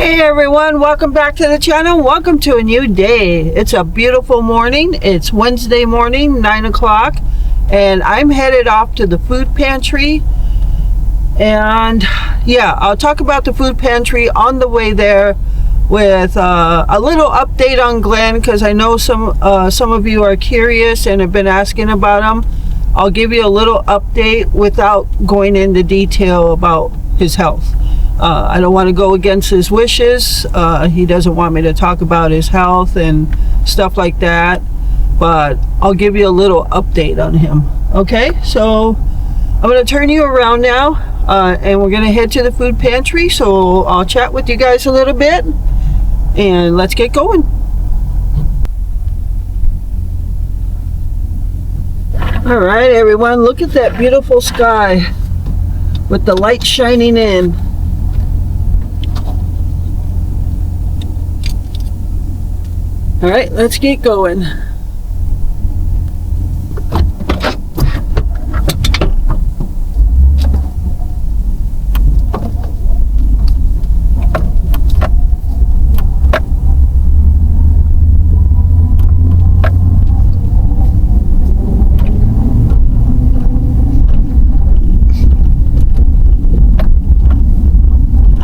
Hey everyone, welcome back to the channel. Welcome to a new day. It's a beautiful morning. It's Wednesday morning, 9 o'clock, and I'm headed off to the food pantry. And yeah, I'll talk about the food pantry on the way there with a little update on Glen, because I know some of you are curious and have been asking about him. I'll give you a little update without going into detail about his health. I don't want to go against his wishes. He doesn't want me to talk about his health and stuff like that, but I'll give you a little update on him. Okay, so I'm going to turn you around now, and we're going to head to the food pantry. So I'll chat with you guys a little bit, and let's get going. All right, everyone, look at that beautiful sky with the light shining in. All right, let's get going.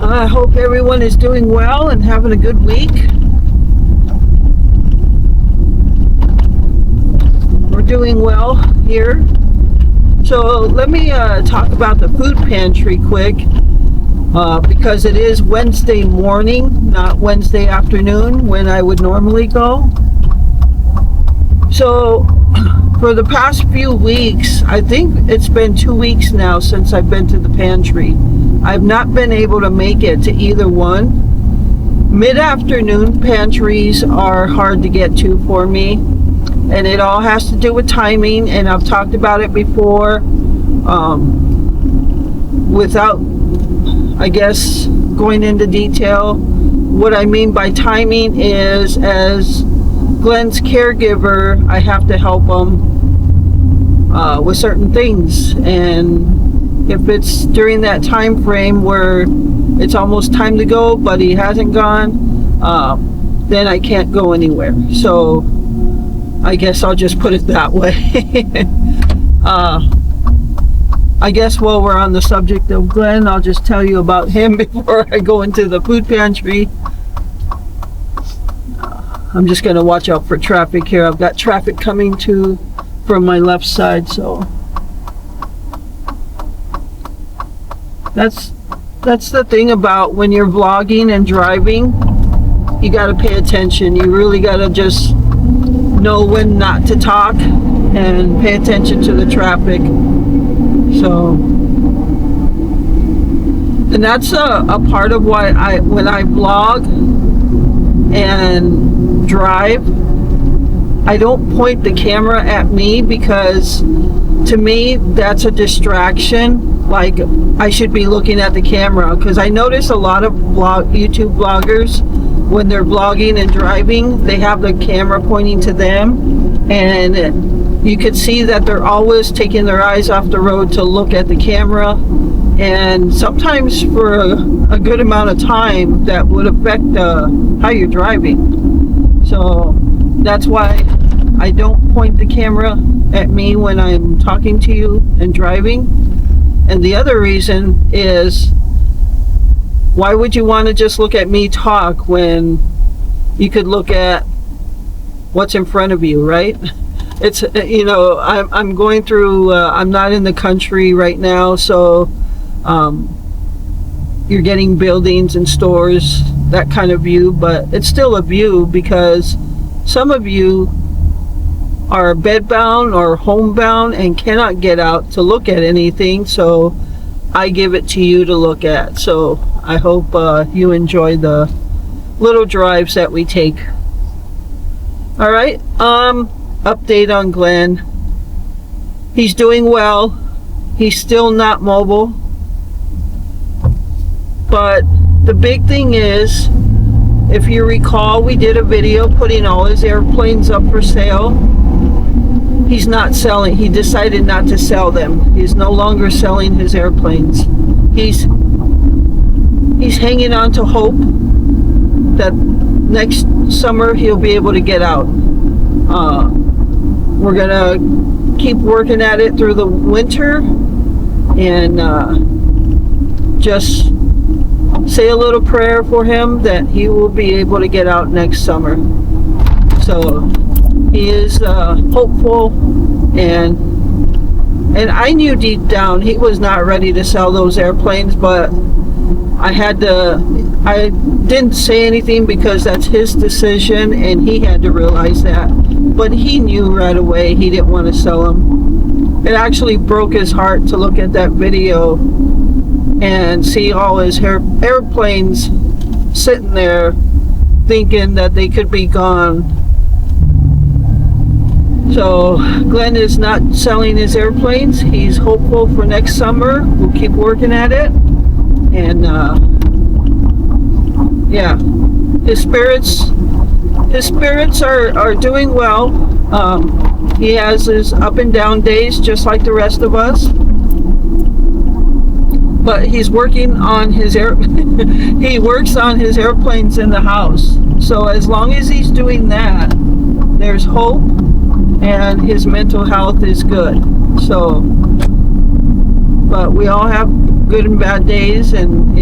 I hope everyone is doing well and having a good week. Doing well here. So let me talk about the food pantry quick, because it is Wednesday morning, not Wednesday afternoon when I would normally go. So for the past few weeks, I think it's been 2 weeks now since I've been to the pantry. I've not been able to make it to either one. Mid-afternoon pantries are hard to get to for me, and it all has to do with timing, and I've talked about it before. Without, I guess, going into detail, what I mean by timing is, as Glen's caregiver, I have to help him with certain things, and if it's during that time frame where it's almost time to go but he hasn't gone, then I can't go anywhere. So I guess I'll just put it that way. I guess while we're on the subject of Glen, I'll just tell you about him before I go into the food pantry. I'm just going to watch out for traffic here. I've got traffic coming from my left side, so that's the thing about when you're vlogging and driving. You got to pay attention. You really got to just know when not to talk and pay attention to the traffic. So, and that's a part of why when I vlog and drive, I don't point the camera at me, because to me that's a distraction. Like, I should be looking at the camera, because I notice a lot of YouTube vloggers, when they're vlogging and driving, they have the camera pointing to them, and you could see that they're always taking their eyes off the road to look at the camera, and sometimes for a good amount of time that would affect how you're driving. So that's why I don't point the camera at me when I'm talking to you and driving. And the other reason is, why would you want to just look at me talk when you could look at what's in front of you, right? It's, you know, I'm going through, I'm not in the country right now, so you're getting buildings and stores, that kind of view, but it's still a view, because some of you are bedbound or homebound and cannot get out to look at anything, so I give it to you to look at. So I hope you enjoy the little drives that we take. All right, update on Glen. He's doing well. He's still not mobile, but the big thing is, if you recall, we did a video putting all his airplanes up for sale. He's not selling. He decided not to sell them. He's no longer selling his airplanes. He's hanging on to hope that next summer he'll be able to get out. We're gonna keep working at it through the winter, and just say a little prayer for him that he will be able to get out next summer. So he is hopeful, and I knew deep down he was not ready to sell those airplanes, but I didn't say anything because that's his decision, and he had to realize that. But he knew right away he didn't want to sell them. It actually broke his heart to look at that video and see all his airplanes sitting there thinking that they could be gone. So Glen is not selling his airplanes. He's hopeful for next summer. We'll keep working at it. And yeah, his spirits are doing well. He has his up and down days just like the rest of us, but he's working on his he works on his airplanes in the house. So as long as he's doing that, there's hope, and his mental health is good. So, but we all have good and bad days, and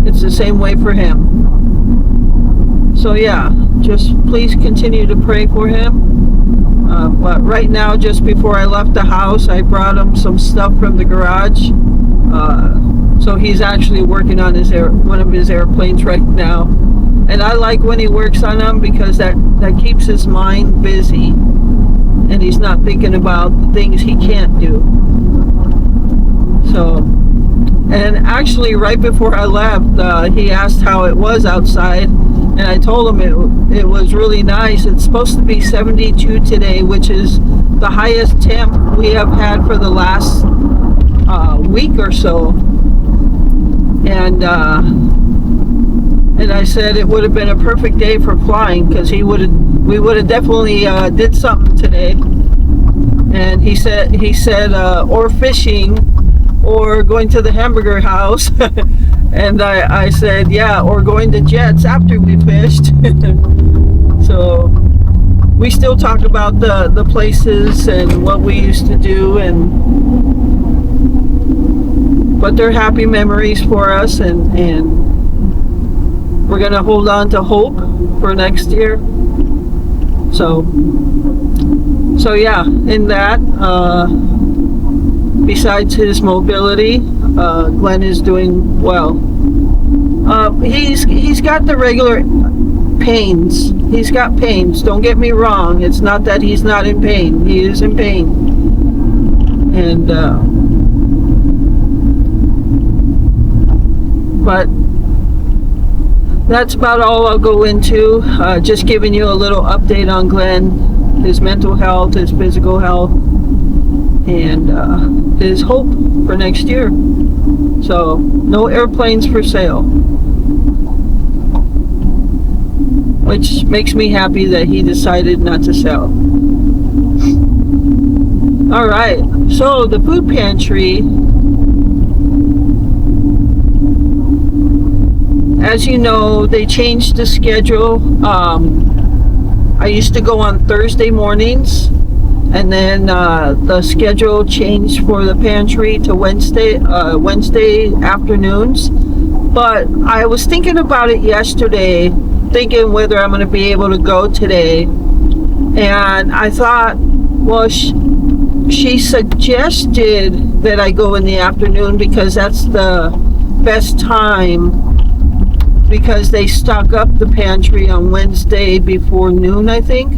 it's the same way for him. So yeah, just please continue to pray for him. But right now, just before I left the house, I brought him some stuff from the garage. So he's actually working on one of his airplanes right now. And I like when he works on them because that keeps his mind busy, and he's not thinking about the things he can't do. So, and actually right before I left, he asked how it was outside, and I told him it was really nice. It's supposed to be 72 today, which is the highest temp we have had for the last week or so. And I said it would have been a perfect day for flying, because we would have definitely did something today. And he said or fishing, or going to the hamburger house. And I said, yeah, or going to Jets after we fished. So we still talk about the places and what we used to do, but they're happy memories for us, and we're gonna hold on to hope for next year. So yeah, in that, besides his mobility, Glen is doing well. He's got the regular pains. He's got pains. Don't get me wrong. It's not that he's not in pain. He is in pain. And but that's about all I'll go into. Just giving you a little update on Glen, his mental health, his physical health, and his hope for next year. So no airplanes for sale, which makes me happy that he decided not to sell. All right, so the food pantry, as you know, they changed the schedule. I used to go on Thursday mornings, and then the schedule changed for the pantry to Wednesday afternoons. But I was thinking about it yesterday, thinking whether I'm going to be able to go today. And I thought, well, she suggested that I go in the afternoon because that's the best time, because they stock up the pantry on Wednesday before noon, I think.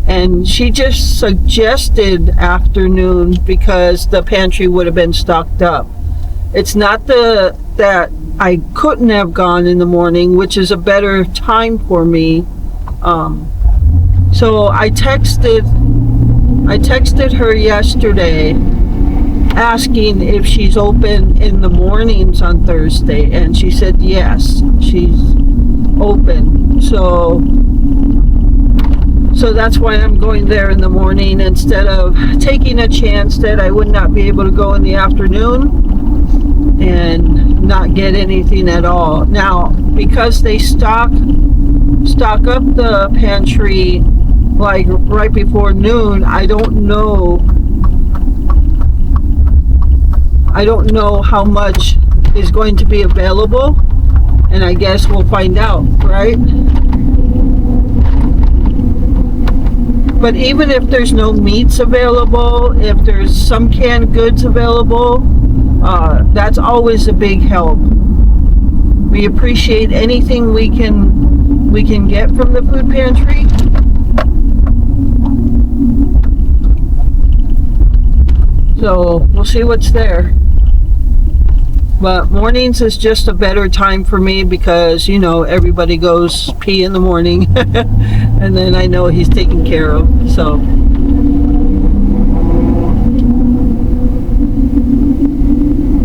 And she just suggested afternoon because the pantry would have been stocked up. It's not that I couldn't have gone in the morning, which is a better time for me. So I texted her yesterday asking if she's open in the mornings on Thursday, and she said yes, she's open. So that's why I'm going there in the morning, instead of taking a chance that I would not be able to go in the afternoon and not get anything at all. Now, because they stock up the pantry like right before noon, I don't know how much is going to be available, and I guess we'll find out, right? But even if there's no meats available, if there's some canned goods available, that's always a big help. We appreciate anything we can get from the food pantry. So we'll see what's there. But mornings is just a better time for me because, you know, everybody goes pee in the morning and then I know he's taken care of. So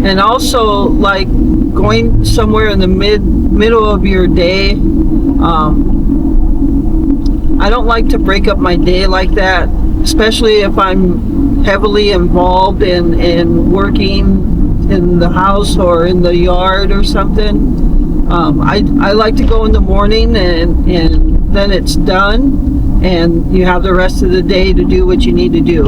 and also, like, going somewhere in the middle of your day, I don't like to break up my day like that, especially if I'm heavily involved in working in the house or in the yard or something. I like to go in the morning and then it's done and you have the rest of the day to do what you need to do.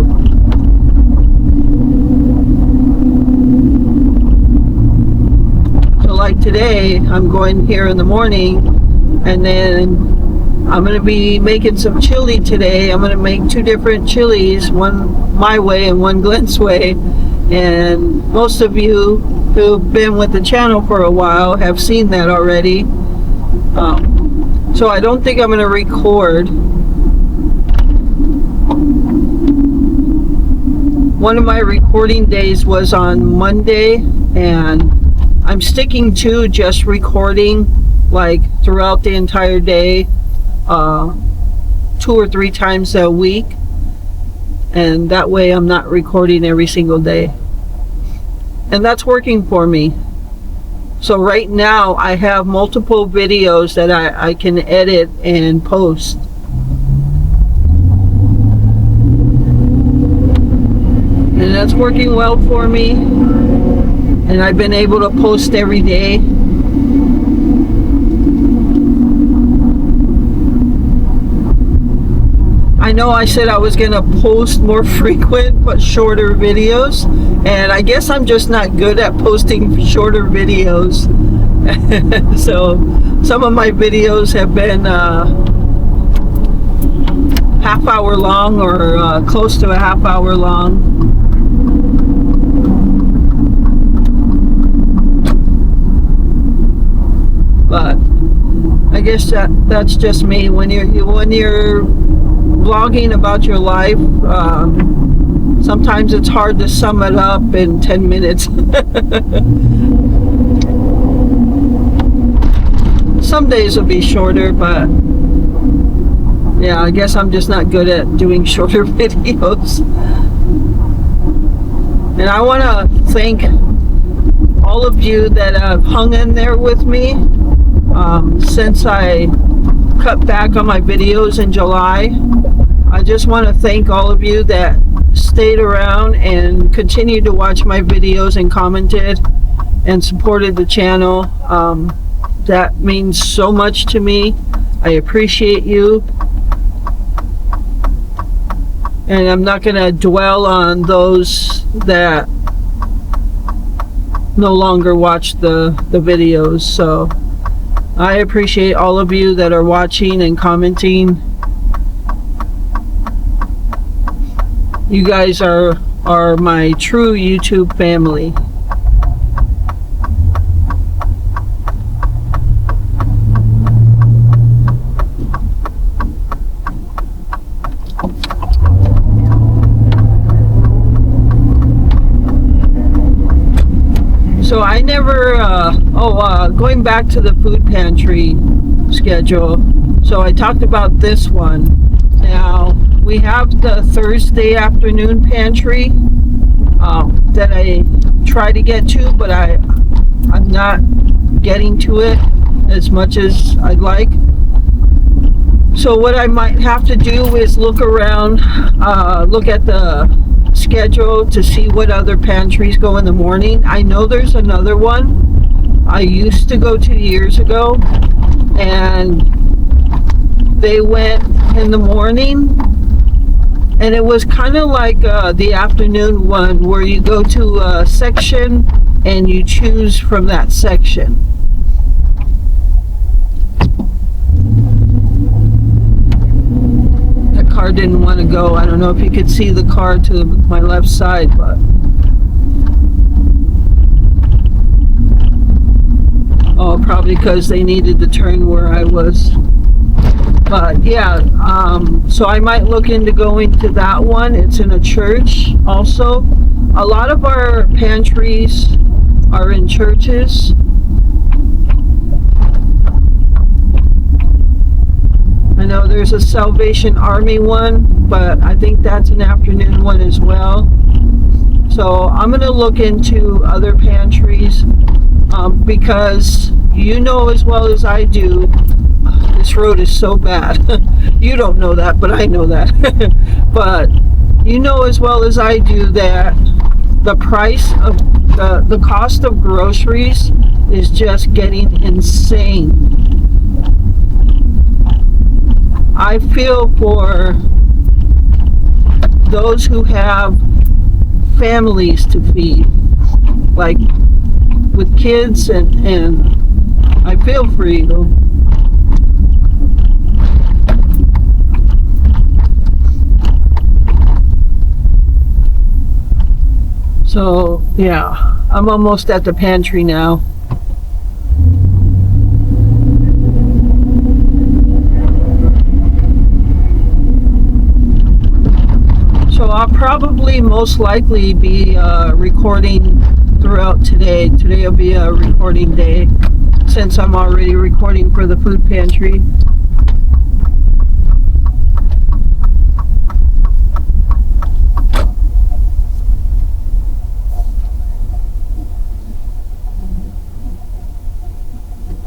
So like today, I'm going here in the morning and then I'm going to be making some chili today. I'm going to make 2 different chilies, one my way and one Glen's way. And most of you who've been with the channel for a while have seen that already. So I don't think I'm going to record. One of my recording days was on Monday, and I'm sticking to just recording like throughout the entire day, 2 or 3 times a week. And that way I'm not recording every single day. And that's working for me. So right now I have multiple videos that I can edit and post. And that's working well for me. And I've been able to post every day. I know I said I was going to post more frequent but shorter videos, and I guess I'm just not good at posting shorter videos. So some of my videos have been half hour long or close to a half hour long. But I guess that's just me. When you're vlogging about your life, sometimes it's hard to sum it up in 10 minutes. Some days will be shorter, but yeah, I guess I'm just not good at doing shorter videos. And I want to thank all of you that have hung in there with me since I cut back on my videos in July. I just want to thank all of you that stayed around and continued to watch my videos and commented and supported the channel. That means so much to me. I appreciate you. And I'm not going to dwell on those that no longer watch the videos. So I appreciate all of you that are watching and commenting. You guys are my true YouTube family. So I never, going back to the food pantry schedule, so I talked about this one. Now, we have the Thursday afternoon pantry that I try to get to, but I'm not getting to it as much as I'd like. So what I might have to do is look around, look at the schedule to see what other pantries go in the morning. I know there's another one I used to go to years ago, and they went in the morning, and it was kind of like the afternoon one where you go to a section and you choose from that section. The car didn't want to go. I don't know if you could see the car to my left side, but oh, probably because they needed to turn where I was. But yeah, so I might look into going to that one. It's in a church also. A lot of our pantries are in churches. I know there's a Salvation Army one, but I think that's an afternoon one as well. So I'm going to look into other pantries because you know as well as I do, this road is so bad. You don't know that, but I know that. But you know as well as I do that the price of the cost of groceries is just getting insane. I feel for those who have families to feed, like with kids, and I feel for you. So yeah, I'm almost at the pantry now. So I'll probably most likely be recording throughout today. Today will be a recording day since I'm already recording for the food pantry.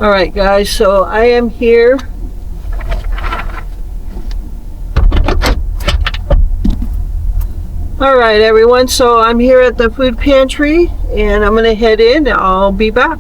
Alright guys, so I am here. Alright everyone, so I'm here at the food pantry and I'm going to head in. I'll be back.